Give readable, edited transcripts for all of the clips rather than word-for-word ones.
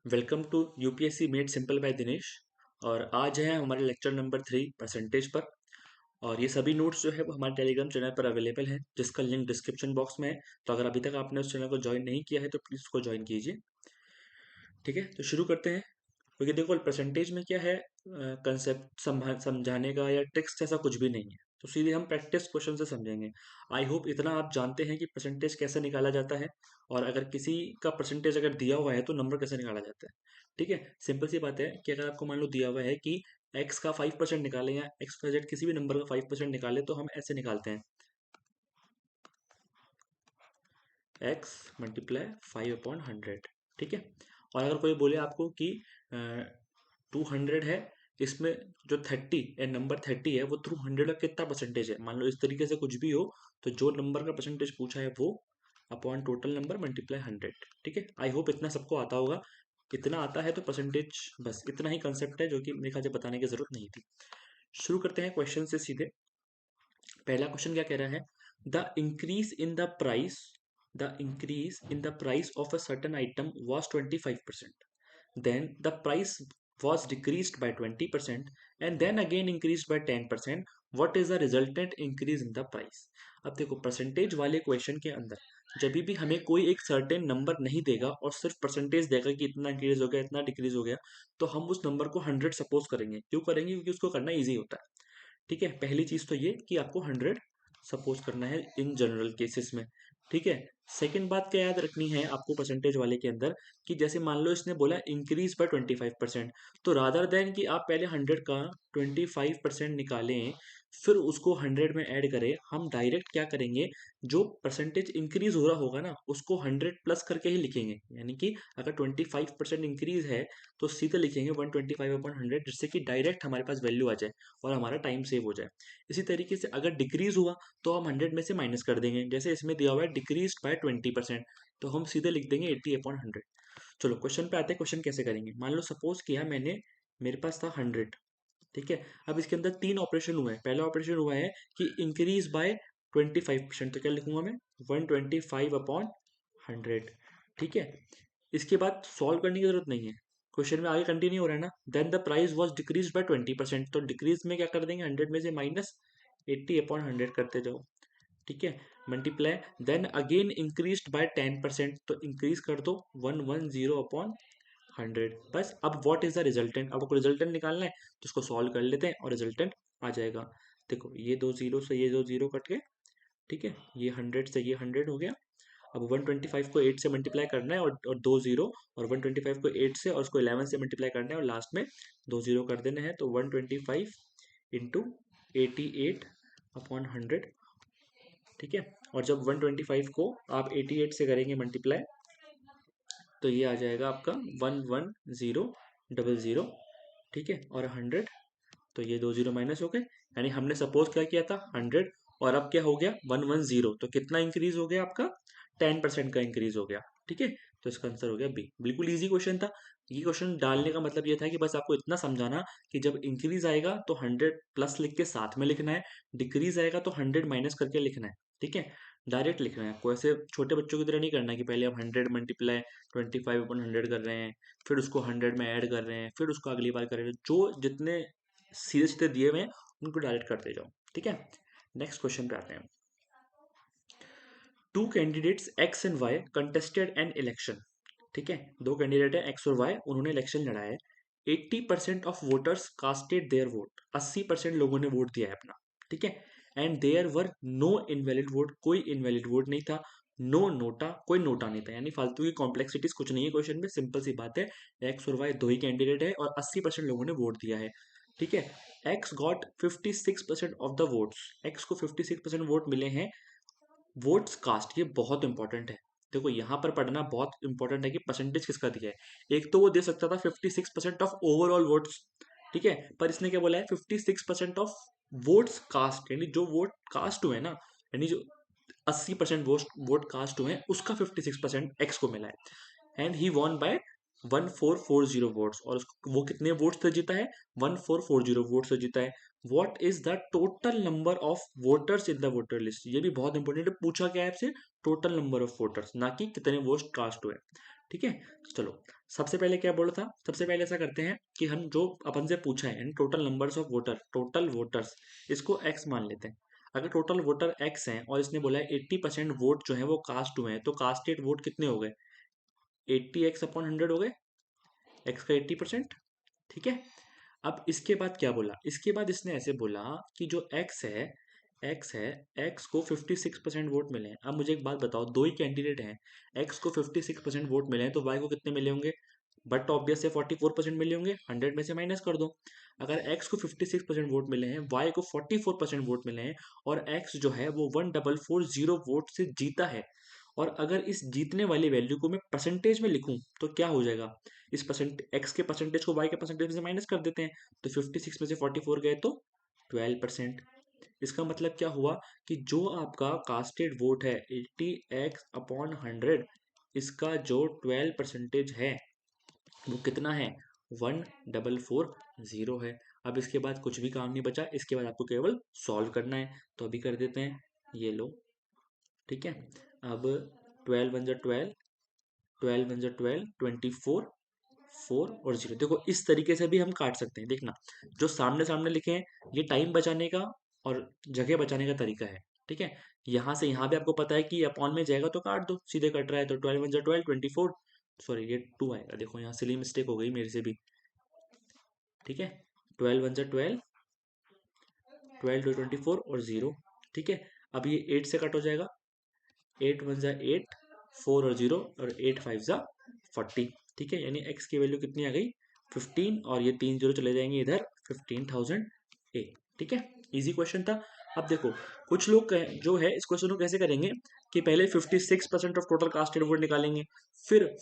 Welcome to UPSC made simple by Dinesh. और आज है हमारे लेक्चर नंबर 3 परसेंटेज पर। और ये सभी नोट्स जो है वो हमारे टेलीग्राम चैनल पर अवेलेबल है, जिसका लिंक डिस्क्रिप्शन बॉक्स में है। तो अगर अभी तक आपने उस चैनल को ज्वाइन नहीं किया है तो प्लीज़ उसको ज्वाइन कीजिए। ठीक है, तो शुरू करते हैं। क्योंकि देखो परसेंटेज में क्या है, कंसेप्ट समझाने का या टेक्स्ट ऐसा कुछ भी नहीं है, तो सीधे हम प्रैक्टिस क्वेश्चन से समझेंगे। आई होप इतना आप जानते हैं कि परसेंटेज कैसे निकाला जाता है, और अगर किसी का परसेंटेज अगर दिया हुआ है तो नंबर कैसे निकाला जाता है। ठीक है, सिंपल सी बात है कि अगर आपको मान लो दिया हुआ है कि एक्स का 5% निकालें या एक्स का जेड किसी भी नंबर का 5% निकाले, तो हम ऐसे निकालते हैं एक्स मल्टीप्लाई 5/100। ठीक है, और अगर कोई बोले आपको कि 200 है, इसमें जो 30 है, नंबर 30 है, वो थ्रू 100 का कितना परसेंटेज है, मान लो इस तरीके से कुछ भी हो, तो जो नंबर का परसेंटेज पूछा है वो अपॉन टोटल नंबर मल्टीप्लाई 100। ठीक है, आई होप इतना सबको आता होगा। इतना आता है तो परसेंटेज, बस इतना ही कंसेप्ट है जो कि मेरे ख्याल से बताने की जरूरत नहीं थी। शुरू करते हैं क्वेश्चन से सीधे। पहला क्वेश्चन क्या कह रहा है, the increase in the price of a certain item was 25%. Then the price was decreased by 20% and then again increased by 10%. What is the resultant increase in the price? अब देखो percentage वाले question के अंदर जब भी हमें कोई एक सर्टेन नंबर नहीं देगा और सिर्फ परसेंटेज देगा कि इतना इंक्रीज हो गया इतना डिक्रीज हो गया, तो हम उस नंबर को 100 सपोज करेंगे। क्यों करेंगे? क्योंकि उसको करना ईजी होता है। ठीक है, पहली चीज तो ये कि आपको 100 सपोज करना है इन जनरल केसेस में। ठीक है, सेकंड बात क्या याद रखनी है आपको परसेंटेज वाले के अंदर, कि जैसे मान लो इसने बोला इंक्रीज बाय 25%, तो रादर देन कि आप पहले 100 का 25% निकालें फिर उसको 100 में ऐड करें, हम डायरेक्ट क्या करेंगे, जो परसेंटेज इंक्रीज हो रहा होगा ना उसको 100 प्लस करके ही लिखेंगे। यानी कि अगर 25% इंक्रीज है तो सीधे लिखेंगे 125/100, जिससे कि डायरेक्ट हमारे पास वैल्यू आ जाए और हमारा टाइम सेव हो जाए। इसी तरीके से अगर डिक्रीज हुआ तो हम 100 में से माइनस कर देंगे। जैसे इसमें दिया हुआ है डिक्रीज बाय 20%, तो हम सीधे लिख देंगे 80/100। चलो क्वेश्चन पे आते हैं, क्वेश्चन कैसे करेंगे। मान लो सपोज किया मैंने, मेरे पास था 100। ठीक है, अब इसके अंदर तीन ऑपरेशन हुए हैं। पहला ऑपरेशन हुआ है कि इंक्रीज बाय 25%, तो क्या लिखूंगा मैं 125/100। ठीक है, इसके बाद सॉल्व करने की जरूरत नहीं है, क्वेश्चन में आगे कंटिन्यू हो रहा है ना। Then the price was decrease by 20%, तो डिक्रीज में क्या कर देंगे, 100 में से माइनस 80/100 करते जाओ। ठीक है, multiply, then again increase by 10%, तो इंक्रीज कर दो 110/100। बस अब व्हाट इज द रिजल्टेंट, अब आपको रिजल्टेंट निकालना है तो इसको सॉल्व कर लेते हैं और रिजल्टेंट आ जाएगा। देखो ये दो जीरो से ये दो जीरो कट गए। ठीक है, ये 100 से ये 100 हो गया। अब 125 को 8 से मल्टीप्लाई करना है और दो जीरो, और 125 को 8 से और उसको 11 से मल्टीप्लाई करना है और लास्ट में दो जीरो कर देना है, तो 125 इंटू 88/100। ठीक है, और जब 125 को आप 88 से करेंगे मल्टीप्लाई, तो ये आ जाएगा आपका 11000। ठीक है, और 100, तो ये दो जीरो माइनस हो गए। यानी हमने सपोज क्या किया था 100, और अब क्या हो गया 110, तो कितना इंक्रीज हो गया आपका, 10% का इंक्रीज हो गया। ठीक है, तो इसका आंसर हो गया बी। बिल्कुल इजी क्वेश्चन था। ये क्वेश्चन डालने का मतलब ये था कि बस आपको इतना समझाना कि जब इंक्रीज आएगा तो 100 प्लस लिख के साथ में लिखना है, डिक्रीज आएगा तो 100 माइनस करके लिखना है। ठीक है, डायरेक्ट लिखना है आपको, ऐसे छोटे बच्चों की तरह नहीं करना है कि पहले आप 100 मल्टीप्लाई 25/100 कर रहे हैं, फिर उसको 100 में ऐड कर रहे हैं, फिर उसको अगली बार कर रहे हैं। जो जितने सीधे सीधे दिए हुए हैं उनको डायरेक्ट करते जाओ। ठीक है, नेक्स्ट क्वेश्चन पे आते हैं। Two candidates x and y contested an election. ठीक है, दो कैंडिडेट है एक्स और वाई, उन्होंने इलेक्शन लड़ा है। 80% of voters casted their vote, 80% लोगों ने वोट दिया है अपना। ठीक है, and there were no invalid vote, कोई इनवैलिड वोट नहीं था। नो नोटा, कोई नोटा नहीं था। यानी फालतू की कॉम्प्लेक्सिटीज कुछ नहीं है क्वेश्चन में, सिंपल सी बात है। एक्स और वाई दो ही कैंडिडेट है और 80% लोगों ने वोट दिया है। ठीक है, x got 56% of the votes, x को 56% वोट मिले हैं। वोट्स कास्ट, ये बहुत इंपॉर्टेंट है। देखो यहाँ पर पढ़ना बहुत इंपॉर्टेंट है कि परसेंटेज किसका दिया है। एक तो वो दे सकता था 56% ऑफ ओवरऑल वोट्स, ठीक है, पर इसने क्या बोला है 56% ऑफ वोट्स कास्ट, यानी जो वोट कास्ट हुए ना, यानी जो 80% वोट कास्ट हुए हैं उसका 56% एक्स को मिला है। And he won by 1440 votes, और वो कितने वोट्स से जीता है, 1440 वोट से जीता है। What is the total number of voters in the voter list. ये भी बहुत इंपॉर्टेंट है, पूछा गया है आपसे टोटल नंबर ऑफ वोटर्स, ना कि कितने वोट कास्ट हुए। ठीक है, चलो सबसे पहले क्या बोला था, सबसे पहले ऐसा करते हैं कि हम जो अपन से पूछा है यानी total numbers of voter, total voters, इसको एक्स मान लेते हैं। अगर टोटल वोटर एक्स हैं और इसने बोला है 80% वोट जो है वो कास्ट हुए हैं, तो कास्टेड वोट कितने हो गए, 80x/100 हो गए, एक्स का 80%। ठीक है, अब इसके बाद क्या बोला, इसके बाद इसने ऐसे बोला कि जो एक्स है एक्स को 56% वोट मिले हैं। अब मुझे एक बात बताओ, दो ही कैंडिडेट हैं, एक्स को 56% वोट मिले हैं तो वाई को कितने मिले होंगे, बट ऑब्वियस है 44% मिले होंगे, 100 में से माइनस कर दो। अगर एक्स को 56% वोट मिले हैं, वाई को 44% वोट मिले हैं, और एक्स जो है वो 1440 वोट से जीता है, और अगर इस जीतने वाली वैल्यू को मैं परसेंटेज में लिखूं तो क्या हो जाएगा, इस परसेंट एक्स के परसेंटेज को वाई के परसेंटेज में से माइनस कर देते हैं, तो 56 में से 44 गए तो 12%। इसका मतलब क्या हुआ कि जो आपका कास्टेड वोट है 80x/100, इसका जो 12% है वो कितना है, 1440 है। अब इसके बाद कुछ भी काम नहीं बचा, इसके बाद आपको केवल सॉल्व करना है, तो अभी कर देते हैं, ये लो। ठीक है, अब 12 × 1 = 12, 12 × 1 = 12, 24, 4 और 0। देखो इस तरीके से भी हम काट सकते हैं, देखना जो सामने सामने लिखे हैं ये टाइम बचाने का और जगह बचाने का तरीका है। ठीक है, यहाँ से यहाँ भी आपको पता है कि अपॉन में जाएगा तो काट दो, सीधे कट रहा है, तो 12 × 1 = 12, 24, सॉरी ये 2 आएगा, देखो यहाँ सिली मिस्टेक हो गई मेरे से भी। ठीक है, 12 × 1 = 12, 12 × 2 = 24 और 0। ठीक है, अब ये 8 से कट हो जाएगा, 8 × 1 = 8, 4 और 0, और 8 × 5 = 40। ठीक है, यानी x की वैल्यू कितनी आ गई, 15, और ये 3 जीरो चले जाएंगे इधर, 15,000 ए। ठीक है, इजी क्वेश्चन था। अब देखो कुछ लोग जो है इस क्वेश्चन को कैसे करेंगे कि पहले 56% ऑफ टोटल कास्टेड वोट निकालेंगे, फिर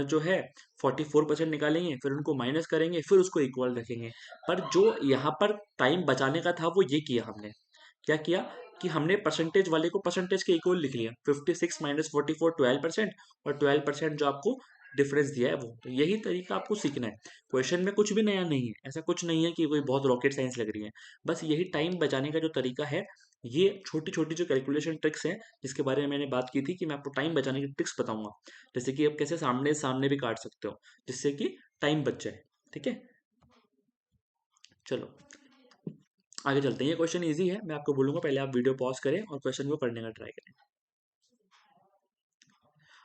जो है 44% निकालेंगे, फिर उनको माइनस करेंगे, फिर उसको इक्वल रखेंगे। पर जो यहाँ पर टाइम बचाने का था वो ये किया हमने, क्या किया कि हमने परसेंटेज वाले को परसेंटेज के इक्वल लिख लिया, 56 - 44 12%, और 12% जो आपको डिफरेंस दिया है वो, तो यही तरीका आपको सीखना है। क्वेश्चन में कुछ भी नया नहीं है, ऐसा कुछ नहीं है कि कोई बहुत रॉकेट साइंस लग रही है, बस यही टाइम बचाने का जो तरीका है, ये छोटी छोटी जो कैलकुलेशन ट्रिक्स हैं जिसके बारे में मैंने बात की थी कि मैं आपको टाइम बचाने की ट्रिक्स बताऊंगा, जैसे कि आप कैसे सामने सामने भी काट सकते हो जिससे कि टाइम बच जाए। ठीक है, चलो आगे चलते हैं। ये क्वेश्चन इजी है, मैं आपको बोलूंगा पहले आप वीडियो पॉज करें और क्वेश्चन को करने का ट्राई करें।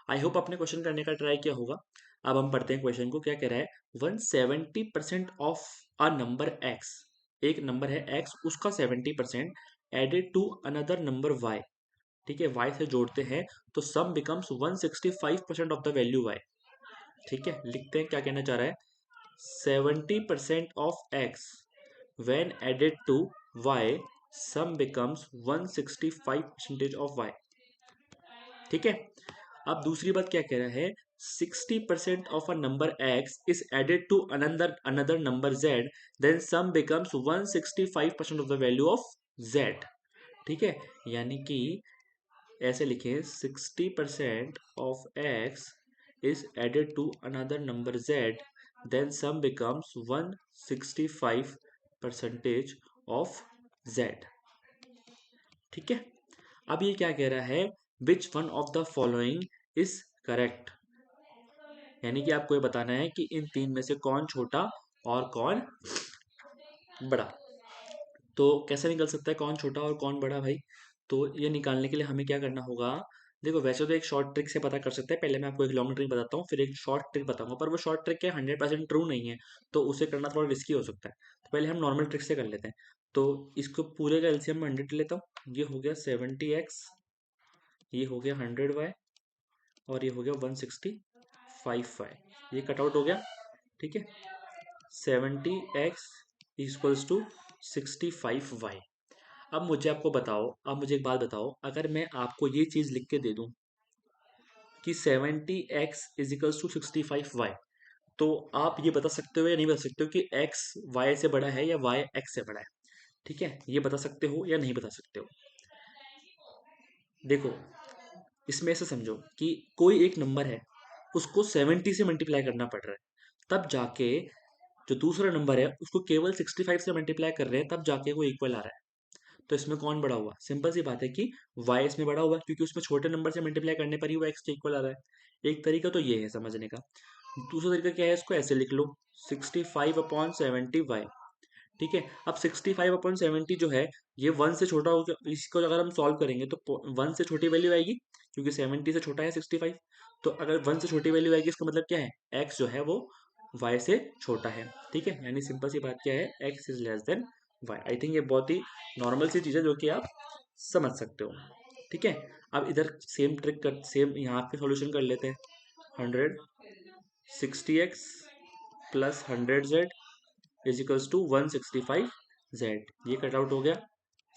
आई होप आपने क्वेश्चन करने का ट्राई किया होगा। अब हम पढ़ते हैं क्वेश्चन को, क्या कह रहा है, 170% ऑफ अ नंबर एक्स, एक नंबर है एक्स, उसका 70% added to another number y. ठीक है, वाई से जोड़ते हैं तो sum becomes 165% of the value y. ठीक है, लिखते हैं क्या कहना चाह रहा है, 70% of x when added to y, sum becomes 165% of y। ठीक है, अब दूसरी बात क्या कह रहा है, 60% of a number x is added to another number z, then sum becomes 165% of the value of z। ठीक है, यानी कि ऐसे लिखें, 60% of x is added to another number z, then sum becomes 165% of z। ठीक है, अब ये क्या कह रहा है, which one of the following is correct, यानी कि आपको ये बताना है कि इन तीन में से कौन छोटा और कौन बड़ा। तो कैसे निकल सकता है कौन छोटा और कौन बड़ा भाई, तो ये निकालने के लिए हमें क्या करना होगा, देखो वैसे तो एक शॉर्ट ट्रिक से पता कर सकते हैं, पहले मैं आपको एक लॉन्ग ट्रिक बताता हूँ फिर एक शॉर्ट ट्रिक बताऊंगा, पर वो शॉर्ट ट्रिक क्या 100% ट्रू नहीं है, तो उसे करना थोड़ा रिस्की हो सकता है, तो पहले हम नॉर्मल ट्रिक से कर लेते हैं। तो इसको पूरे का एलसीएम में 100 लेता हूँ, ये हो गया 70x, ये हो गया 100y, और ये हो गया 165y, ये कटआउट हो गया। ठीक है, 70x इक्वल्स टू 65y। अब मुझे आपको बताओ, अब मुझे एक बात बताओ, अगर मैं आपको ये चीज़ लिख के दे दूं कि 70x = 65y, तो आप ये बता सकते हो या नहीं बता सकते हो कि x y से बड़ा है या y x से बड़ा है। ठीक है, ये बता सकते हो या नहीं बता सकते हो। देखो इसमें ऐसे समझो कि कोई एक नंबर है, उसको 70 से मल्टीप्लाई करना पड़ रहा है, तब जाके जो दूसरा नंबर है उसको केवल 65 से मल्टीप्लाई कर रहे हैं, तब जाके वो इक्वल आ रहा है। तो इसमें कौन बड़ा हुआ? सिंपल सी बात है कि y इसमें बड़ा हुआ, क्योंकि उसमें छोटे नंबर से मल्टीप्लाई करने पर ही वो x के इक्वल आ रहा है। एक तरीका तो ये है समझने का। दूसरा तरीका क्या है, इसको ऐसे लिख लो, 65/70y। ठीक है, अब 65/70 जो है, ये 1 से छोटा हो गया। इसको अगर हम सॉल्व करेंगे तो 1 से छोटी वैल्यू आएगी, क्योंकि 70 से छोटा है 65। तो अगर 1 से छोटी वैल्यू आएगी, इसका मतलब क्या है, x जो है वो y से छोटा है। ठीक है, यानी सिंपल सी बात क्या है, x is less than y। I think ये बहुत ही नॉर्मल सी चीज़ है जो कि आप समझ सकते हो। ठीक है, अब इधर सेम ट्रिक कर, सेम यहाँ पे सॉल्यूशन कर लेते हैं। 160x plus 100z is equals to 165z। ये कट आउट हो गया।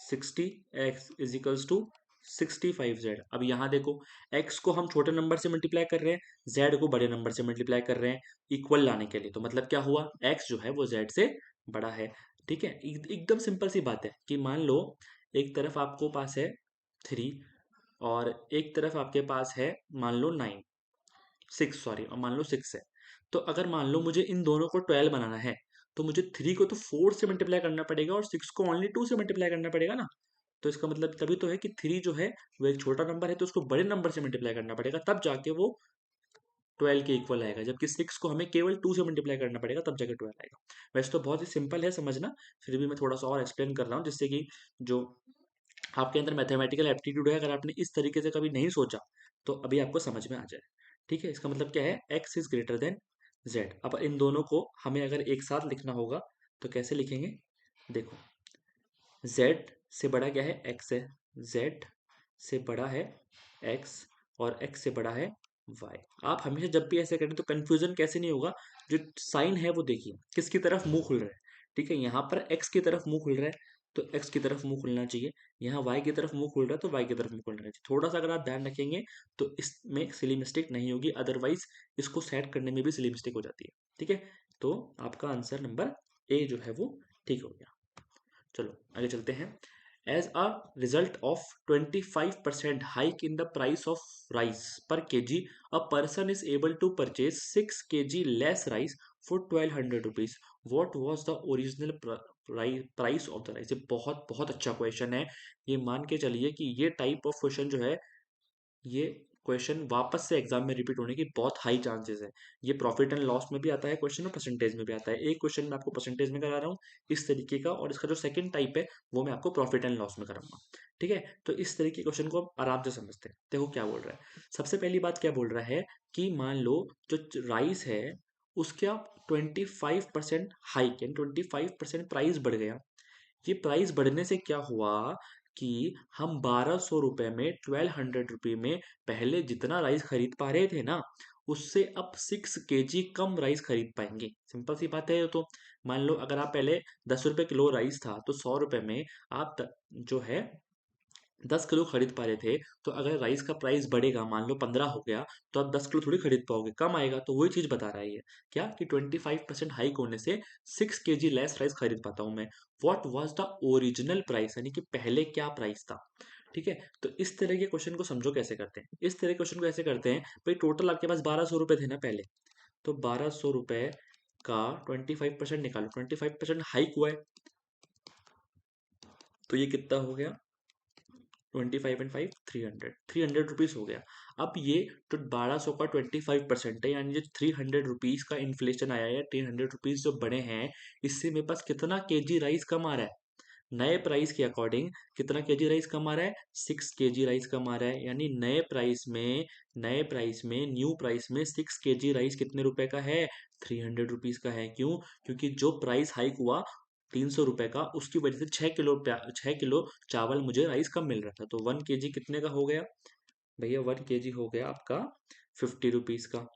60x is equals to 65z। अब यहाँ देखो, x को हम छोटे नंबर से मल्टीप्लाई कर रहे हैं, z को बड़े नंबर से मल्टीप्लाई कर रहे हैं इक्वल लाने के लिए। तो मतलब क्या हुआ, x जो है वो z से बड़ा है। ठीक है, एकदम सिंपल सी बात है कि मान लो एक तरफ आपको पास है 3 और एक तरफ आपके पास है मान लो 9, 6 सॉरी, और मान लो 6 है। तो अगर मान लो मुझे इन दोनों को 12 बनाना है, तो मुझे 3 को तो 4 से मल्टीप्लाई करना पड़ेगा और 6 को ओनली 2 से मल्टीप्लाई करना पड़ेगा ना। तो इसका मतलब तभी तो है कि 3 जो है वो एक छोटा नंबर है, तो उसको बड़े नंबर से मल्टीप्लाई करना पड़ेगा, तब जाके वो 12 के इक्वल आएगा। जबकि 6 को हमें केवल 2 से मल्टीप्लाई करना पड़ेगा, तब जाके 12 आएगा। वैसे तो बहुत ही सिंपल है समझना, फिर भी मैं थोड़ा सा और एक्सप्लेन कर रहा हूँ, जिससे कि जो आपके अंदर मैथमेटिकल एप्टीट्यूड है, अगर आपने इस तरीके से कभी नहीं सोचा, तो अभी आपको समझ में आ जाए। ठीक है, इसका मतलब क्या है, x is greater than z। अब इन दोनों को हमें अगर एक साथ लिखना होगा तो कैसे लिखेंगे, देखो, z से बड़ा क्या है, x है, z से बड़ा है x, और x से बड़ा है y। आप हमेशा जब भी ऐसे करें तो कंफ्यूजन कैसे नहीं होगा, जो साइन है वो देखिए किसकी तरफ मुंह खुल रहा है। ठीक है, यहाँ पर x की तरफ मुंह खुल रहा है, तो x की तरफ मुंह खुलना चाहिए। यहाँ y की तरफ मुंह खुल रहा है, तो y की तरफ मुंह खुलना चाहिए। थोड़ा सा अगर आप ध्यान रखेंगे तो इसमें सिली मिस्टेक नहीं होगी, अदरवाइज इसको सेट करने में भी सिली मिस्टेक हो जाती है। ठीक है, तो आपका आंसर नंबर ए जो है वो ठीक हो गया। चलो आगे चलते हैं। As a result of 25% hike in the price of rice per KG, a person is able to purchase 6 kg less rice for 1200 rupees. What was the original price of the rice? ये बहुत बहुत अच्छा question है। ये मान के चलिए कि ये टाइप ऑफ क्वेश्चन जो है, ये क्वेश्चन वापस से एग्जाम में रिपीट होने की बहुत हाई चांसेस है। ये प्रॉफिट एंड लॉस में भी आता है क्वेश्चन, और परसेंटेज में भी आता है। एक क्वेश्चन मैं आपको परसेंटेज में करा रहा हूँ इस तरीके का, और इसका जो सेकंड टाइप है वो मैं आपको प्रॉफिट एंड लॉस में कराऊंगा। ठीक है, तो इस तरीके के क्वेश्चन को आप आराम से समझते हैं। देखो क्या बोल रहा है, सबसे पहली बात क्या बोल रहा है कि मान लो जो राइस है उसका 25% हाइक, यानी 25% प्राइस बढ़ गया। ये प्राइस बढ़ने से क्या हुआ कि हम 1200 रुपए में, 1200 रुपये में पहले जितना राइस खरीद पा रहे थे ना, उससे अब 6 kg कम राइस खरीद पाएंगे। सिंपल सी बात है ये तो। मान लो अगर आप पहले 10 रुपए किलो राइस था, तो 100 रुपए में आप जो है 10 किलो खरीद पा रहे थे। तो अगर राइस का प्राइस बढ़ेगा, मान लो 15 हो गया, तो आप 10 किलो थोड़ी खरीद पाओगे, कम आएगा। तो वही चीज बता रहा है ये, क्या कि 25% हाइक होने से 6 kg लेस राइस खरीद पाता हूं मैं। What was the original price, यानी कि पहले क्या प्राइस था। ठीक है, तो इस तरह के क्वेश्चन को समझो कैसे करते हैं। इस तरह के क्वेश्चन को ऐसे करते हैं, भाई टोटल आपके पास 1200 रुपए थे ना पहले, तो 1200 रुपए का 25% निकालो, 25% हाइक हुआ है, तो ये कितना हो गया, 25 एंड 5 300, 300 रुपीज हो गया। अब ये तो 1200 का 25% है, यानी जो 300 रुपीज का इन्फ्लेशन आया है, 300 रुपीज जो बड़े हैं, इससे मेरे पास कितना केजी राइस कम आ रहा है, नए प्राइस के अकॉर्डिंग कितना केजी राइस कम आ रहा है, 6 kg राइस कम आ रहा है। यानी नए प्राइस में न्यू प्राइस में 6 kg राइस कितने रुपए का है, 300 रुपीज का है। क्यों? क्योंकि जो प्राइस हाइक हुआ 300 रुपए का, उसकी वजह से 6 किलो चावल मुझे राइस कम मिल रहा था। तो 1 kg कितने का हो गया भैया, 1 kg हो गया आपका 50 रुपीज का।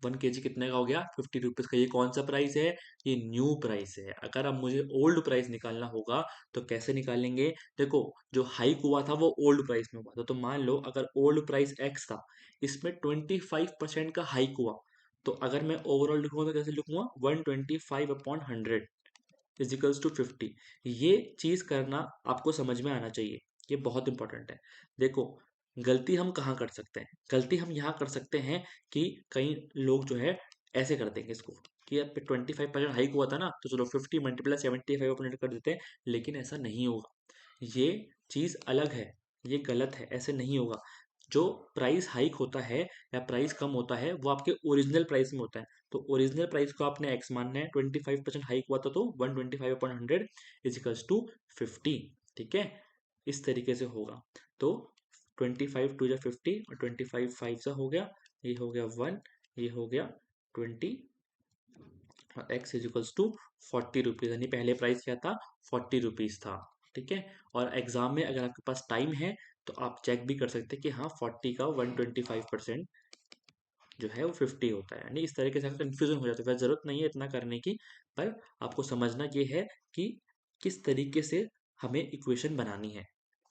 1 kg कितने का हो गया, 50 रुपीज का। ये कौन सा प्राइस है, ये न्यू प्राइस है। अगर अब मुझे ओल्ड प्राइस निकालना होगा तो कैसे निकालेंगे, देखो जो हाइक हुआ था वो ओल्ड प्राइस में हुआ था। तो मान लो अगर ओल्ड प्राइस एक्स था, इसमें 25% का हाइक हुआ, तो अगर मैं ओवरऑल लिखूंगा तो कैसे लिखूंगा, 125/100 इजिकल्स टू 50। ये चीज करना आपको समझ में आना चाहिए, ये बहुत इंपॉर्टेंट है। देखो, गलती हम कहाँ कर सकते हैं, गलती हम यहाँ कर सकते हैं कि कई लोग जो है ऐसे कर देंगे इसको, कि अब 25% हाइक हुआ था ना, तो चलो 50 मल्टीप्लाई 75 कर देते हैं, लेकिन ऐसा नहीं होगा। ये चीज़ अलग है, ये गलत है, ऐसे नहीं होगा। जो प्राइस हाइक होता है या प्राइस कम होता है वो आपके ओरिजिनल प्राइस में होता है। तो ओरिजिनल प्राइस को आपने एक्स मानना है, 25% हाइक हुआ था तो 125/100 इजिकल्स टू 50। ठीक है, इस तरीके से होगा। तो 25 टू 50 और 25 5 सा हो गया, ये हो गया 1, ये हो गया 20 और एक्स इजिकल्स टू 40 रुपीज़, यानी पहले प्राइस क्या था, 40 रुपीज़ था। ठीक है, और एग्जाम में अगर आपके पास टाइम है तो आप चेक भी कर सकते हैं कि हाँ 40 का 125% जो है वो 50 होता है। यानी इस तरीके से कंफ्यूजन हो जाता है, वैसे जरूरत नहीं है इतना करने की, पर आपको समझना ये है कि किस तरीके से हमें इक्वेशन बनानी है।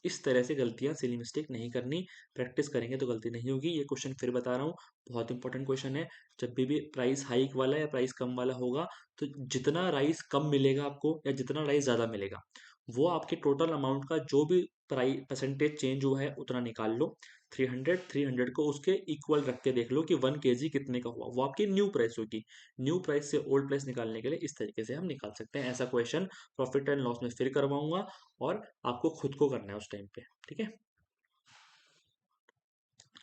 इस तरह से गलतियां, सिली मिस्टेक नहीं करनी, प्रैक्टिस करेंगे तो गलती नहीं होगी। ये क्वेश्चन फिर बता रहा हूँ, बहुत इंपॉर्टेंट क्वेश्चन है। जब भी प्राइस हाइक वाला या प्राइस कम वाला होगा, तो जितना राइस कम मिलेगा आपको या जितना राइस ज़्यादा मिलेगा, वो आपके टोटल अमाउंट का जो भी प्राइस परसेंटेज चेंज हुआ है उतना निकाल लो। 300 को उसके इक्वल रख के देख लो कि 1 kg कितने का हुआ, वो आपकी न्यू प्राइस होगी। न्यू प्राइस से ओल्ड प्राइस निकालने के लिए इस तरीके से हम निकाल सकते हैं। ऐसा क्वेश्चन प्रॉफिट एंड लॉस में फिर करवाऊंगा और आपको खुद को करना है उस टाइम पे। ठीक है,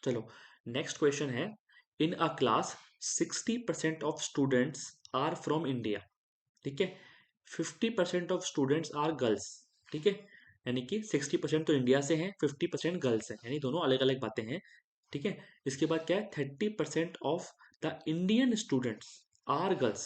चलो नेक्स्ट क्वेश्चन है, in a class 60% of students are from India. ठीक है, 50% ऑफ स्टूडेंट्स आर गर्ल्स। ठीक है, यानी कि 60% तो इंडिया से हैं, 50% गर्ल्स हैं, यानी दोनों अलग अलग बातें हैं। ठीक है, इसके बाद क्या है, 30% of the Indian students are girls.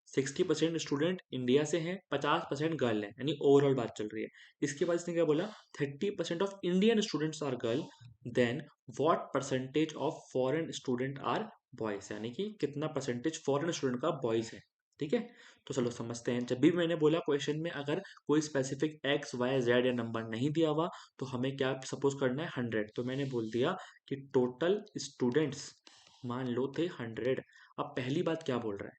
60% student India से हैं, 50% गर्ल हैं, यानी ओवरऑल बात चल रही है। इसके बाद इसने क्या बोला, 30% of Indian students are girl, then what percentage of foreign student are boys, यानी कि कितना परसेंटेज फॉरेन स्टूडेंट का बॉयज है। ठीक है, तो चलो समझते हैं। जब भी मैंने बोला क्वेश्चन में अगर कोई स्पेसिफिक एक्स वाई जेड या नंबर नहीं दिया हुआ, तो हमें क्या सपोज करना है, 100। तो मैंने बोल दिया कि टोटल स्टूडेंट्स मान लो थे 100। अब पहली बात क्या बोल रहा है,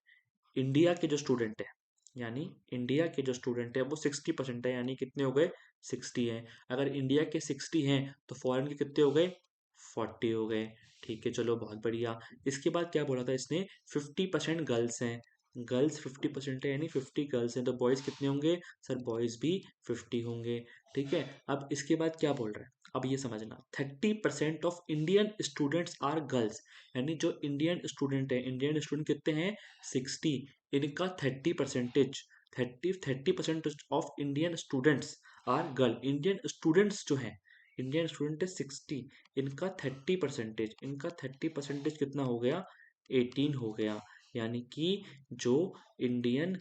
इंडिया के जो स्टूडेंट है, यानी इंडिया के जो स्टूडेंट है वो 60% है, यानी कितने हो गए, 60 हैं। अगर इंडिया के 60 हैं तो फॉरेन के कितने हो गए, 40 हो गए। ठीक है, चलो बहुत बढ़िया। इसके बाद क्या बोला था इसने, 50% गर्ल्स हैं, गर्ल्स 50% है, यानी 50 गर्ल्स हैं, तो बॉयज़ कितने होंगे, सर बॉयज़ भी 50 होंगे। ठीक है, अब इसके बाद क्या बोल रहा है, अब ये समझना, 30% of Indian students are girls, यानी जो इंडियन स्टूडेंट है, इंडियन स्टूडेंट कितने हैं, 60, इनका 30% of Indian students are girl. Indian students जो हैं, इंडियन स्टूडेंट है 60, इनका 30% कितना हो गया, 18 हो गया। यानी कि जो इंडियन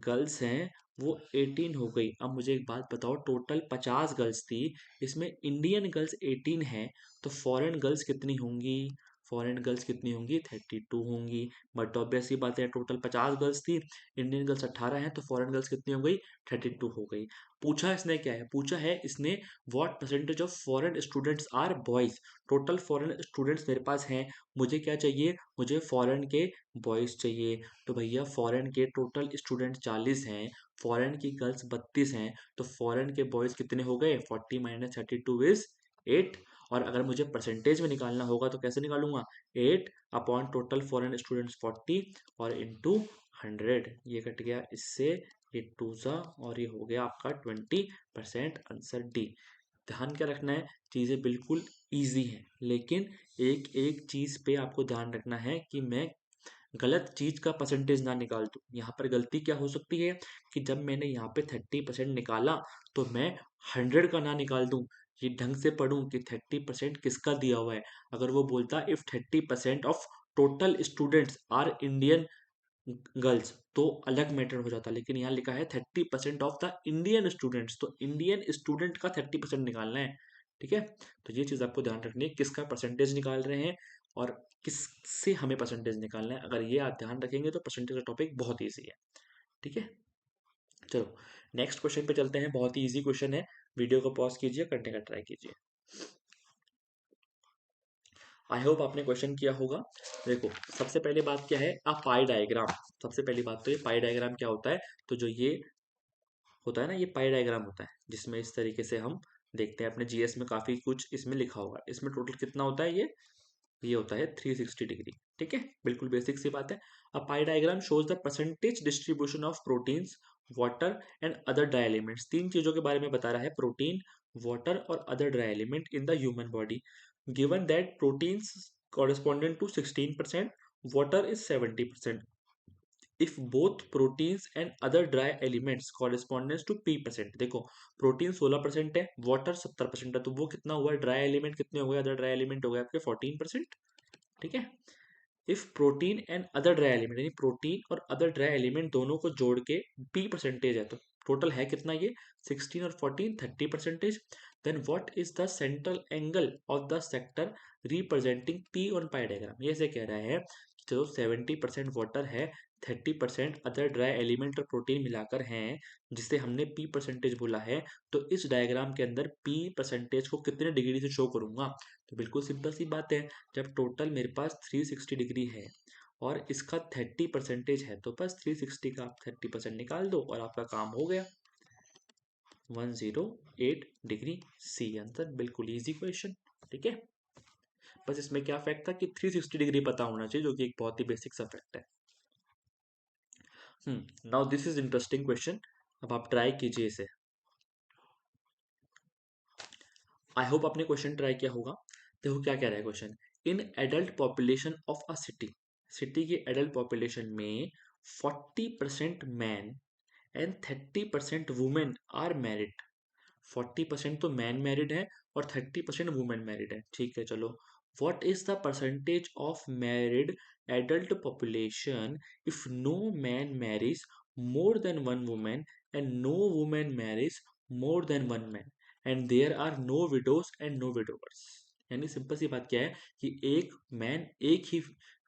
गर्ल्स हैं वो 18 हो गई। अब मुझे एक बात बताओ, टोटल 50 गर्ल्स थी, इसमें इंडियन गर्ल्स 18 हैं, तो फॉरेन गर्ल्स कितनी होंगी, फॉरेन गर्ल्स कितनी होंगी, 32 होंगी। बट ऑब्वियस सी बात है, टोटल 50 गर्ल्स थी, इंडियन गर्ल्स 18 हैं, तो फॉरेन गर्ल्स कितनी हो गई, 32 हो गई। पूछा इसने क्या है, पूछा है इसने what percentage of foreign students are boys. Total foreign students मेरे पास हैं, मुझे क्या चाहिए, मुझे फॉरेन के बॉयज चाहिए। तो भैया फॉरेन के टोटल स्टूडेंट 40 हैं, फॉरेन की गर्ल्स 32 हैं, तो फॉरेन के बॉयज कितने हो गए, 40 माइनस 32 इज 8। और अगर मुझे परसेंटेज में निकालना होगा तो कैसे निकालूंगा, 8 अपॉन टोटल फॉरेन स्टूडेंट्स 40 और इंटू 100। ये कट गया इससे, ये 2 सा, और ये हो गया आपका 20%, आंसर डी। ध्यान क्या रखना है, चीज़ें बिल्कुल ईजी हैं, लेकिन एक एक चीज़ पे आपको ध्यान रखना है कि मैं गलत चीज का परसेंटेज ना निकाल दूं। यहाँ पर गलती क्या हो सकती है कि जब मैंने यहाँ पे 30% निकाला तो मैं 100 का ना निकाल दूं, ये ढंग से पढ़ूं कि 30% किसका दिया हुआ है। अगर वो बोलता if 30% of total students are Indian girls, तो अलग मैटर हो जाता, लेकिन यहाँ लिखा है 30% ऑफ द इंडियन स्टूडेंट्स, तो इंडियन स्टूडेंट का 30% निकालना है। ठीक है, तो ये चीज़ आपको ध्यान रखनी है, किसका परसेंटेज निकाल रहे हैं और किससे हमें परसेंटेज निकालना है। अगर ये आप ध्यान रखेंगे तो परसेंटेज का टॉपिक बहुत ईजी है। ठीक है, चलो नेक्स्ट क्वेश्चन पे चलते हैं, बहुत ही ईजी क्वेश्चन है। वीडियो को पॉज कीजिए, करने का ट्राई कीजिए। आई होप आपने क्वेश्चन किया होगा। देखो सबसे पहले बात क्या है, पाई डायग्राम। सबसे पहली बात तो ये पाई डायग्राम क्या होता है, तो जो ये होता है ना, ये पाई डायग्राम होता है, जिसमें इस तरीके से हम देखते हैं, अपने जीएस में काफी कुछ इसमें लिखा होगा। इसमें टोटल कितना होता है, ये ये होता है 360 डिग्री। ठीक है, बिल्कुल बेसिक सी बात है। A pie diagram shows the percentage distribution of proteins, water and other dry elements. तीन चीजों के बारे में बता रहा है, प्रोटीन, वाटर और other dry element in the human body. Given that proteins corresponding to 16%, water is 70%. If both proteins and other dry elements corresponds to p%, देखो प्रोटीन 16% है, वाटर 70% है, तो वो कितना हुआ, ड्राई एलिमेंट कितने हो गए, अदर ड्राई एलिमेंट हो गए आपके 14%। ठीक है। If protein and other dry element, यानी प्रोटीन और अदर ड्राई एलिमेंट दोनों को जोड़ के p परसेंटेज है, तो टोटल है कितना ये 16 और 14 30%। Then what is the central angle of the sector representing p on pie diagram. ये ऐसे कह रहा है कि जो 70% वाटर है, 30% अदर ड्राई एलिमेंट और प्रोटीन मिलाकर हैं, जिसे हमने p परसेंटेज बोला है, तो इस डायग्राम के अंदर p परसेंटेज को कितने डिग्री से शो करूंगा। तो बिल्कुल सिंपल सी बात है, जब टोटल मेरे पास 360 डिग्री है और इसका 30% है, तो बस 360 का आप 30% निकाल दो और आपका काम हो गया। 108 डिग्री, सी आंसर। बिल्कुल इजी क्वेश्चन। ठीक है, बस इसमें क्या फैक्ट था कि 360 डिग्री पता होना चाहिए, जो कि एक बहुत ही बेसिक सा फैक्ट है। Now this is interesting question. अब आप ट्राई कीजिए इसे। आई होप आपने क्वेश्चन ट्राई किया होगा। देखो क्या कह रहा है question. In adult population of a city, city की एडल्ट पॉपुलेशन में 40% man and 30% women are married. 40% तो मैन मैरिड है और 30% वुमेन मैरिड है। ठीक है, चलो। What is the percentage of married adult population if no man marriage more than one women and no women marriage more than one man and there are no widows and no widowers. यानी simple सी बात क्या है कि एक man एक ही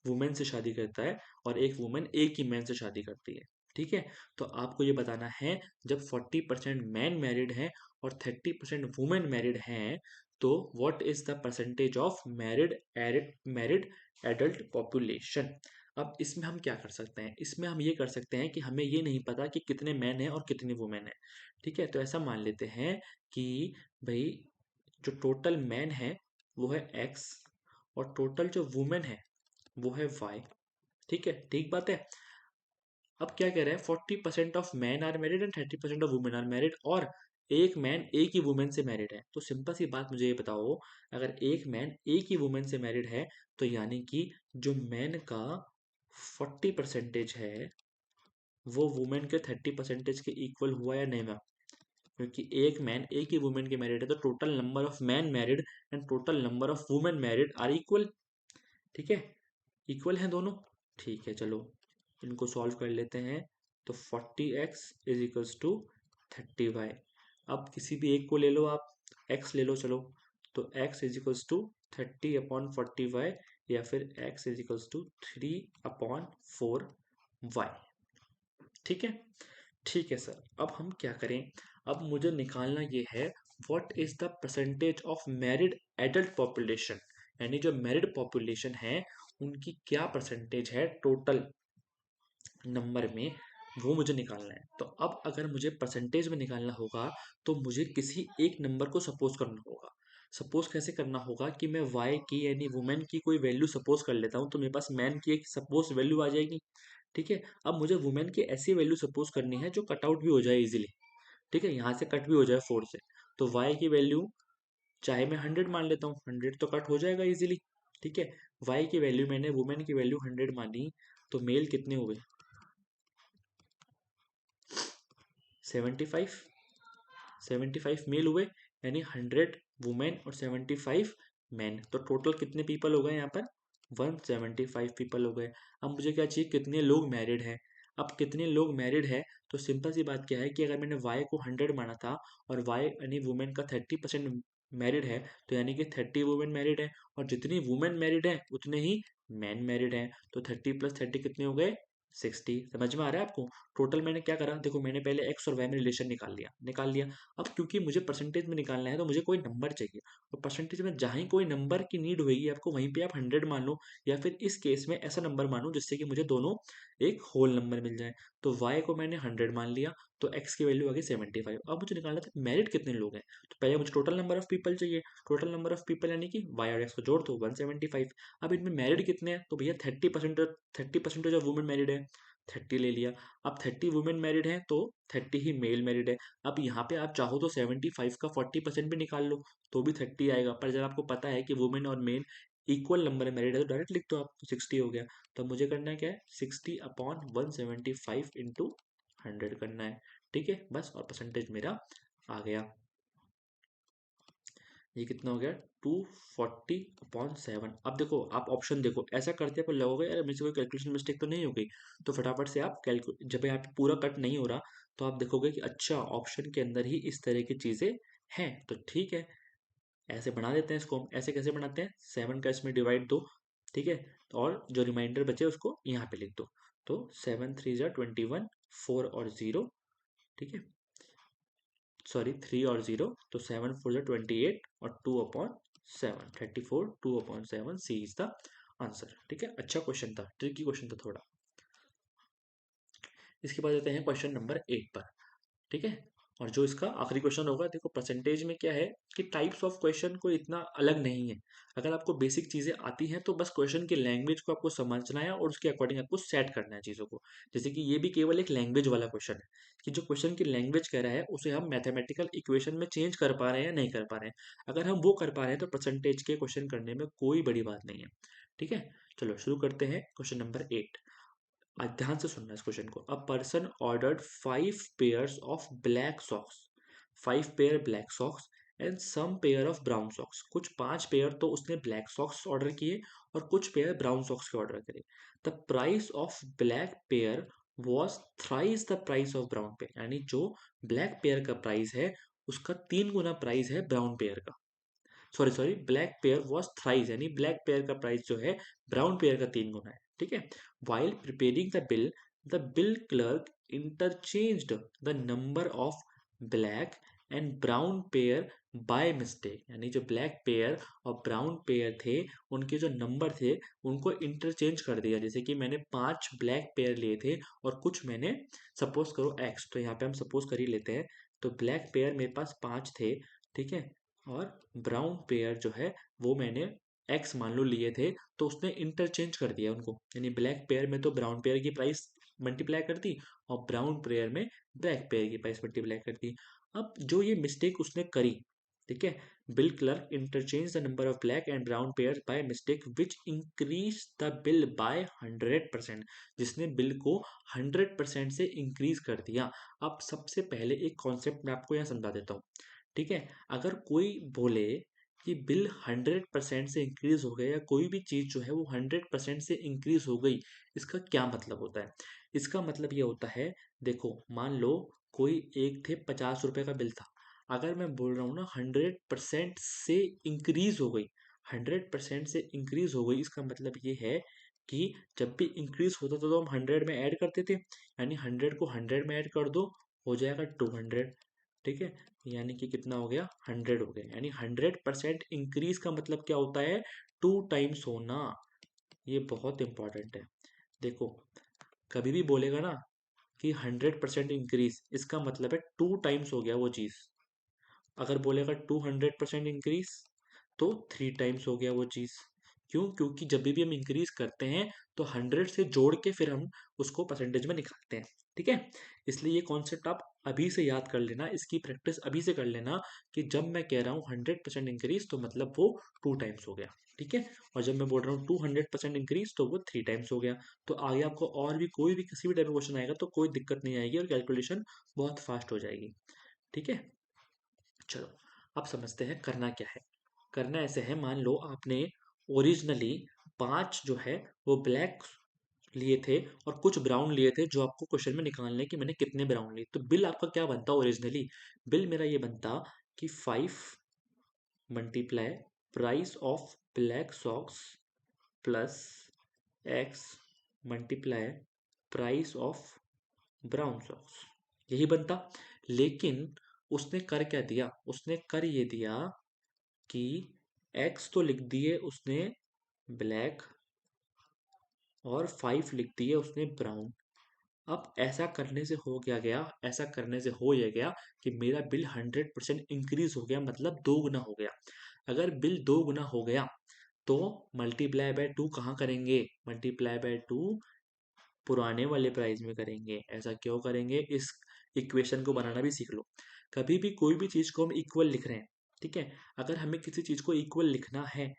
women से शादी करता है और एक वुमेन एक ही मैन से शादी करती है। ठीक है, तो आपको ये बताना है, जब 40% मैन मैरिड है और 30% वुमेन मैरिड हैं, तो what is the percentage of married adult population. अब इसमें हम क्या कर सकते हैं, इसमें हम ये कर सकते हैं कि हमें ये नहीं पता कि कितने मैन हैं और कितने वुमेन हैं। ठीक है, तो ऐसा मान लेते हैं कि भाई जो टोटल मैन है वो है x और टोटल जो वुमेन है वो है y। ठीक है, ठीक बात है। अब क्या कह रहे हैं, 40% of man are married and 30% of women are married, और एक मैन एक ही वुमेन से मैरिड है। तो सिंपल सी बात मुझे ये बताओ, अगर एक मैन एक ही वुमेन से मैरिड है, तो यानी कि जो मैन का 40% है वो वुमेन के 30% के इक्वल हुआ या नहीं हुआ। क्योंकि एक मैन एक ही वुमेन के मैरिड है, तो total number of man married and total number of women married are equal. ठीक है, इक्वल हैं दोनों। ठीक है, चलो इनको सॉल्व कर लेते हैं। तो 40x is equals to 30y। अब किसी भी एक को ले लो आप, x ले लो, चलो। तो x is equals to 30/40y, या फिर x is equals to 3/4y। ठीक है, ठीक है सर। अब हम क्या करें, अब मुझे निकालना ये है what is the percentage of married adult population, यानी जो मैरिड पॉपुलेशन है उनकी क्या परसेंटेज है टोटल नंबर में, वो मुझे निकालना है। तो अब अगर मुझे परसेंटेज में निकालना होगा तो मुझे किसी एक नंबर को सपोज करना होगा। सपोज कैसे करना होगा कि मैं y की यानी वुमेन की कोई वैल्यू सपोज कर लेता हूँ, तो मेरे पास मैन की एक सपोज वैल्यू आ जाएगी। ठीक है, अब मुझे वुमेन की ऐसी वैल्यू सपोज करनी है जो कट आउट भी हो जाए इजीली। ठीक है, यहाँ से कट भी हो जाए 4 से। तो y की वैल्यू चाहे मैं 100 मान लेता हूँ, 100 तो कट हो जाएगा इजीली। ठीक है, y की वैल्यू मैंने वुमेन की वैल्यू 100 मानी, तो मेल कितने हुए 75। 75 मेल हुए, यानी 100 वुमेन और 75 मैन, तो टोटल कितने पीपल हो गए यहाँ पर 175 पीपल हो गए। अब मुझे क्या चाहिए, कितने लोग मैरिड हैं। अब कितने लोग मैरिड है, तो सिंपल सी बात क्या है कि अगर मैंने y को 100 माना था और y यानी वुमेन का 30% मैरिड है, तो यानी कि 30 वुमेन मैरिड है, और जितनी वुमेन मैरिड है उतने ही मैन मैरिड हैं। तो 30 + 30 कितने हो गए 60। समझ में आ रहा है आपको। टोटल मैंने क्या करा, देखो मैंने पहले एक्स और वाई में रिलेशन निकाल लिया। अब क्योंकि मुझे परसेंटेज में निकालना है तो मुझे कोई नंबर चाहिए, और परसेंटेज में जहाँ ही कोई नंबर की नीड होगी आपको वहीं पे आप 100 मान लो, या फिर इस केस में ऐसा नंबर मानो जिससे कि मुझे दोनों एक होल नंबर मिल जाए। तो y को मैंने 100 मान लिया तो x की वैल्यू आ गई 75। अब मुझे निकालना था मैरिड कितने लोग हैं, तो पहले मुझे टोटल नंबर ऑफ पीपल चाहिए। टोटल नंबर ऑफ पीपल यानी कि y और x को जोड़ दो 175। अब इनमें मैरिड कितने हैं, तो भैया 30% ऑफ वुमेन मैरिड है, 30 ले लिया। अब 30 वुमेन मैरिड है तो 30 ही मेल मैरिड है। अब यहाँ पे आप चाहो तो 75 का 40% भी निकाल लो तो भी 30 आएगा, पर जब आपको पता है कि वुमेन और मेल इक्वल नंबर में मैरिड है तो डायरेक्ट लिख दो आप, तो 60 हो गया। तो अब मुझे करना है क्या है, 60/175 इंटू 100 करना है। ठीक है बस, और परसेंटेज मेरा आ गया। ये कितना हो गया, 240/7। अब देखो आप ऑप्शन देखो, ऐसा करते पर लगोगे यार मेरे से कोई कैलकुलेशन मिस्टेक तो नहीं हो गई, तो फटाफट से आप जब यहाँ पे पूरा कट नहीं हो रहा तो आप देखोगे कि अच्छा ऑप्शन के अंदर ही इस तरह की चीजें हैं, तो ठीक है ऐसे बना देते हैं इसको हम। ऐसे कैसे बनाते हैं, 7 का इसमें डिवाइड दो, ठीक है, और जो रिमाइंडर बचे उसको यहाँ पे लिख दो। तो 7×3 = 21, 4 और 0, ठीक है, सॉरी 3 और 0, तो 7×4 = 28 और 2/7 34, 2/7 सी इज द आंसर। ठीक है, अच्छा क्वेश्चन था, ट्रिकी क्वेश्चन था थोड़ा। इसके बाद जाते हैं क्वेश्चन नंबर 8 पर। ठीक है, और जो इसका आखिरी क्वेश्चन होगा, देखो परसेंटेज में क्या है कि टाइप्स ऑफ क्वेश्चन कोई इतना अलग नहीं है। अगर आपको बेसिक चीजें आती हैं तो बस क्वेश्चन की लैंग्वेज को आपको समझना है और उसके अकॉर्डिंग आपको सेट करना है चीजों को। जैसे कि ये भी केवल एक लैंग्वेज वाला क्वेश्चन है कि जो क्वेश्चन की लैंग्वेज कह रहा है उसे हम मैथमेटिकल इक्वेशन में चेंज कर पा रहे हैं या नहीं कर पा रहे हैं। अगर हम वो कर पा रहे हैं तो परसेंटेज के क्वेश्चन करने में कोई बड़ी बात नहीं है। ठीक है, चलो शुरू करते हैं क्वेश्चन नंबर 8। ध्यान से सुनना इस क्वेश्चन को। A person ordered 5 pairs of black socks, 5 pair black socks and some pair of brown socks. कुछ 5 पेयर तो उसने ब्लैक सॉक्स ऑर्डर किए और कुछ पेयर ब्राउन सॉक्स के ऑर्डर करे। The price of black pair was thrice the price of brown pair, यानी जो ब्लैक पेयर का प्राइस है उसका 3 गुना प्राइस है ब्राउन पेयर का। Sorry sorry, black pair was thrice, यानी ब्लैक पेयर का प्राइस जो है ब्राउन पेयर का 3 गुना है। ठीक है, while preparing the bill clerk interchanged the number of black and brown pair by mistake, यानी जो ब्लैक पेयर और ब्राउन पेयर थे उनके जो नंबर थे उनको इंटरचेंज कर दिया। जैसे कि मैंने 5 ब्लैक पेयर लिए थे और कुछ मैंने, सपोज करो एक्स, तो यहाँ पे हम सपोज कर ही लेते हैं। तो ब्लैक पेयर मेरे पास 5 थे, ठीक है, और ब्राउन पेयर जो है वो मैंने एक्स मान लो लिए थे, तो उसने इंटरचेंज कर दिया उनको, यानी ब्लैक पेयर में तो ब्राउन पेयर की प्राइस मल्टीप्लाई कर दी और ब्राउन पेयर में ब्लैक पेयर की प्राइस मल्टीप्लाई कर दी। अब जो ये मिस्टेक उसने करी, ठीक है, bill clerk interchange the number of black and brown pair by mistake which increase the bill bye 100%, जिसने बिल को 100% से इंक्रीज कर दिया। अब सबसे पहले एक कॉन्सेप्ट मैं आपको यहाँ समझा देता हूँ। ठीक है, अगर कोई बोले कि बिल 100% से इंक्रीज हो गया या कोई भी चीज जो है वो 100% से इंक्रीज हो गई, इसका क्या मतलब होता है। इसका मतलब ये होता है, देखो मान लो कोई एक थे 50 रुपए का बिल था, अगर मैं बोल रहा हूँ ना 100% से इंक्रीज हो गई, 100% से इंक्रीज हो गई, इसका मतलब ये है कि जब भी इंक्रीज होता था तो हम 100 में ऐड करते थे, यानी 100 को 100 में ऐड कर दो, हो जाएगा 200। ठीक है, यानी कि कितना हो गया, 100 हो गया। यानी 100% इंक्रीज का मतलब क्या होता है, 2 टाइम्स होना। ये बहुत इंपॉर्टेंट है। देखो कभी भी बोलेगा ना कि 100% इंक्रीज, इसका मतलब है 2 टाइम्स हो गया वो चीज। अगर बोलेगा 200% इंक्रीज तो 3 टाइम्स हो गया वो चीज। क्यों, क्योंकि जब भी हम इंक्रीज करते हैं तो 100 से जोड़ के फिर हम उसको परसेंटेज में निकालते हैं। ठीक है, इसलिए ये कॉन्सेप्ट आप अभी से याद कर लेना, इसकी प्रैक्टिस अभी से कर लेना कि जब मैं कह रहा हूँ 100% इंक्रीज तो मतलब वो 2 टाइम्स हो गया। ठीक है, और जब मैं बोल रहा हूँ 200% इंक्रीज तो वो 3 टाइम्स हो गया। तो आगे आपको और भी कोई भी किसी भी टाइप का क्वेश्चन आएगा तो कोई दिक्कत नहीं आएगी और कैलकुलेशन बहुत फास्ट हो जाएगी। ठीक है, चलो अब समझते हैं करना क्या है। करना ऐसे है, मान लो आपने ओरिजिनली 5 जो है वो ब्लैक लिए थे और कुछ ब्राउन लिए थे, जो आपको क्वेश्चन में निकालने कि मैंने कितने ब्राउन लिए, तो बिल आपका क्या बनता ओरिजिनली। बिल मेरा ये बनता कि 5 × price of black socks plus x multiply price of brown socks, यही बनता। लेकिन उसने कर क्या दिया, उसने कर ये दिया कि एक्स तो लिख दिए उसने ब्लैक और 5 लिख दिए उसने ब्राउन। अब ऐसा करने से हो ये गया कि मेरा बिल 100% इंक्रीज हो गया, मतलब दो गुना हो गया। अगर बिल दो गुना हो गया तो मल्टीप्लाई बाय टू कहाँ करेंगे? मल्टीप्लाई बाय टू पुराने वाले प्राइस में करेंगे। ऐसा क्यों करेंगे? इस इक्वेशन को बनाना भी सीख लो। कभी भी कोई भी चीज़ को हम इक्वल लिख रहे हैं, ठीक है, अगर हमें किसी चीज़ को इक्वल लिखना है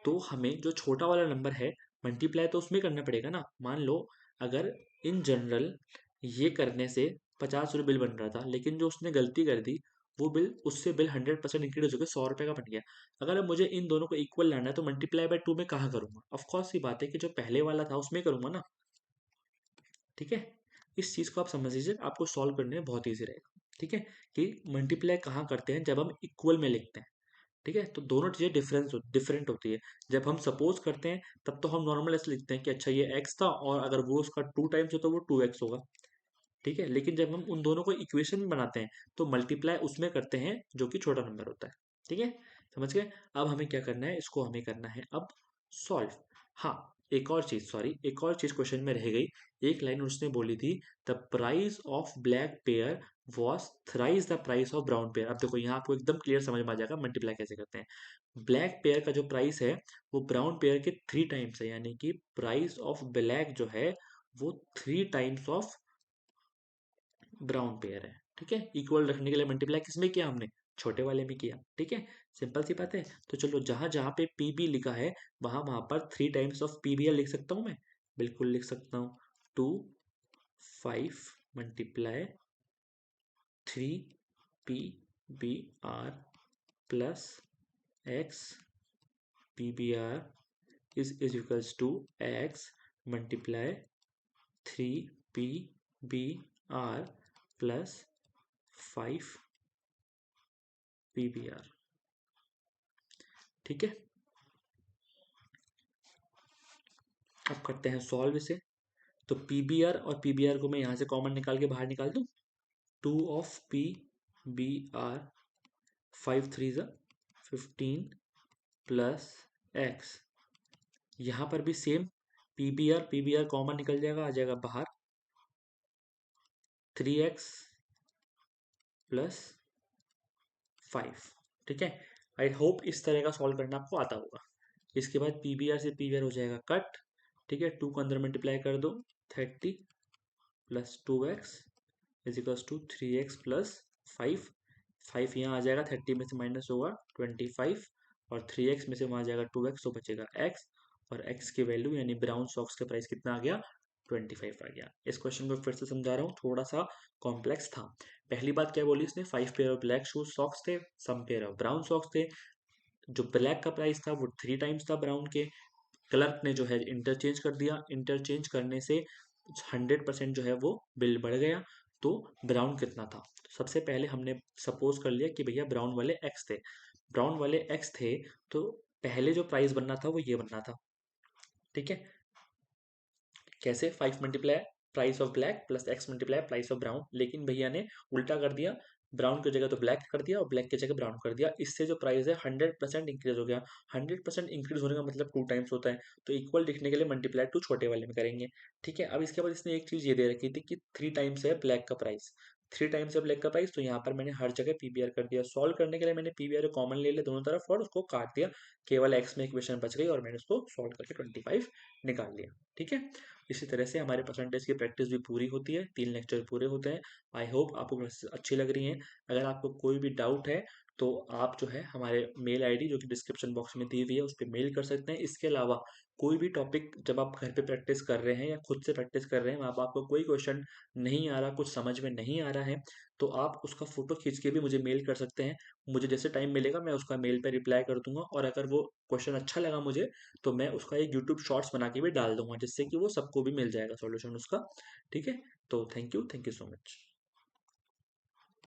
तो हमें जो छोटा वाला नंबर है मल्टीप्लाई तो उसमें करना पड़ेगा ना। मान लो अगर इन जनरल ये करने से 50 रुपये बिल बन रहा था, लेकिन जो उसने गलती कर दी वो बिल, उससे बिल 100% इंक्रीज हो गया, 100 रुपये का बन गया। अगर अब मुझे इन दोनों को इक्वल लाना है तो मल्टीप्लाई बाय टू में कहाँ करूंगा? ऑफकोर्स ये बात है कि जो पहले वाला था उसमें करूंगा ना। ठीक है, इस चीज़ को आप समझ लीजिए, आपको सॉल्व करने में बहुत ईजी रहेगा। ठीक है, कि मल्टीप्लाई कहाँ करते हैं? जब हम इक्वल में लिखते हैं। ठीक है, तो दोनों चीज़ें डिफरेंट होती है। जब हम सपोज करते हैं तब तो हम नॉर्मल ऐसे लिखते हैं कि अच्छा ये x था और अगर वो उसका 2 टाइम्स हो तो वो 2x होगा। ठीक है, लेकिन जब हम उन दोनों को इक्वेशन में बनाते हैं तो मल्टीप्लाई उसमें करते हैं जो कि छोटा नंबर होता है। ठीक है, समझ गए? अब हमें क्या करना है? इसको हमें करना है अब सॉल्व। हाँ, एक और चीज क्वेश्चन में रह गई। एक लाइन उसने बोली थी, the price of black pair was thrice the price of brown pair. अब देखो यहाँ आपको एकदम क्लियर समझ में आ जाएगा मल्टीप्लाई कैसे करते हैं। ब्लैक पेयर का जो प्राइस है वो ब्राउन पेयर के 3 टाइम्स है, यानी कि प्राइस ऑफ ब्लैक जो है वो 3 टाइम्स ऑफ ब्राउन पेयर है। ठीक है, इक्वल रखने के लिए मल्टीप्लाई किसमें किया? हमने छोटे वाले में किया। ठीक है, सिंपल सी बात है। तो चलो जहां जहां पे पीबी लिखा है वहां वहां पर 3 टाइम्स ऑफ पीबीआर लिख सकता हूं मैं, बिल्कुल लिख सकता हूँ। 2 5 multiply 3 PBR plus x PBR is equals to x multiply 3 PBR plus 5 PBR। ठीक है, अब करते हैं सॉल्व इसे। तो पीबीआर और पीबीआर को मैं यहां से कॉमन निकाल के बाहर निकाल दूं। 2 ऑफ PBR, 5 3 15 प्लस एक्स। यहां पर भी सेम, पीबीआर पीबीआर कॉमन निकल जाएगा, आ जाएगा बाहर 3x प्लस 5। ठीक है, आई होप इस तरह का सॉल्व करना आपको आता होगा। इसके बाद पीबीआर से पीबीआर हो जाएगा कट। ठीक है, 2 को अंदर मल्टीप्लाई कर दो, 30 plus 2x is equals to 3x plus 5। 5 यहाँ आ जाएगा, 30 में से माइनस होगा 25, और 3x में से वहाँ आ जाएगा 2x, तो बचेगा x। और x की वैल्यू यानी ब्राउन सॉक्स का प्राइस कितना आ गया? 25 आ गया। इस क्वेश्चन को फिर से समझा रहा हूँ, थोड़ा सा कॉम्प्लेक्स था। पहली बात क्या बोली इसने? 5 pair of black shoes socks थे, सम पेयर ऑफ ब्राउन सॉक्स थे। जो ब्लैक का प्राइस था वो 3 टाइम्स था ब्राउन के। क्लर्क ने जो है इंटरचेंज कर दिया, इंटरचेंज करने से 100% जो है वो बिल बढ़ गया। तो ब्राउन कितना था? सबसे पहले हमने सपोज कर लिया कि भैया ब्राउन वाले एक्स थे। ब्राउन वाले एक्स थे तो पहले जो प्राइस बनना था वो ये बनना था। ठीक है, कैसे? 5 multiply price of black plus x multiply price of brown, लेकिन भैया ने उल्टा कर दिया, ब्राउन की जगह तो ब्लैक कर दिया और ब्लैक की जगह ब्राउन कर दिया। इससे जो प्राइस है 100% इंक्रीज हो गया। 100% इंक्रीज होने का मतलब 2 टाइम्स होता है, तो इक्वल दिखने के लिए मल्टीप्लाई टू छोटे वाले में करेंगे। ठीक है, अब इसके बाद इसने एक चीज ये दे रखी थी कि 3 टाइम्स है ब्लैक का प्राइस। 3 टाइम्स है ब्लैक का प्राइस, तो यहाँ पर मैंने हर जगह पीबीआर कर दिया। सॉल्व करने के लिए मैंने पीबीआर को कॉमन ले लिया दोनों तरफ और उसको काट दिया, केवल एक्स में इक्वेशन बच गई और मैंने उसको सॉल्व करके 25 निकाल लिया। ठीक है, इसी तरह से हमारे परसेंटेज की प्रैक्टिस भी पूरी होती है, 3 लेक्चर पूरे होते हैं। आई होप आपको क्लासेस अच्छी लग रही हैं। अगर आपको कोई भी डाउट है तो आप जो है हमारे मेल आईडी जो कि डिस्क्रिप्शन बॉक्स में दी हुई है उस पर मेल कर सकते हैं। इसके अलावा कोई भी टॉपिक जब आप घर पे प्रैक्टिस कर रहे हैं या खुद से प्रैक्टिस कर रहे हैं, वहाँ पर आपको कोई क्वेश्चन नहीं आ रहा, कुछ समझ में नहीं आ रहा है, तो आप उसका फोटो खींच के भी मुझे मेल कर सकते हैं। मुझे जैसे टाइम मिलेगा मैं उसका मेल पे रिप्लाई कर दूंगा, और अगर वो क्वेश्चन अच्छा लगा मुझे तो मैं उसका एक यूट्यूब शॉर्ट्स बना के भी डाल दूंगा, जिससे कि वो सबको भी मिल जाएगा सॉल्यूशन उसका। ठीक है, तो थैंक यू सो मच।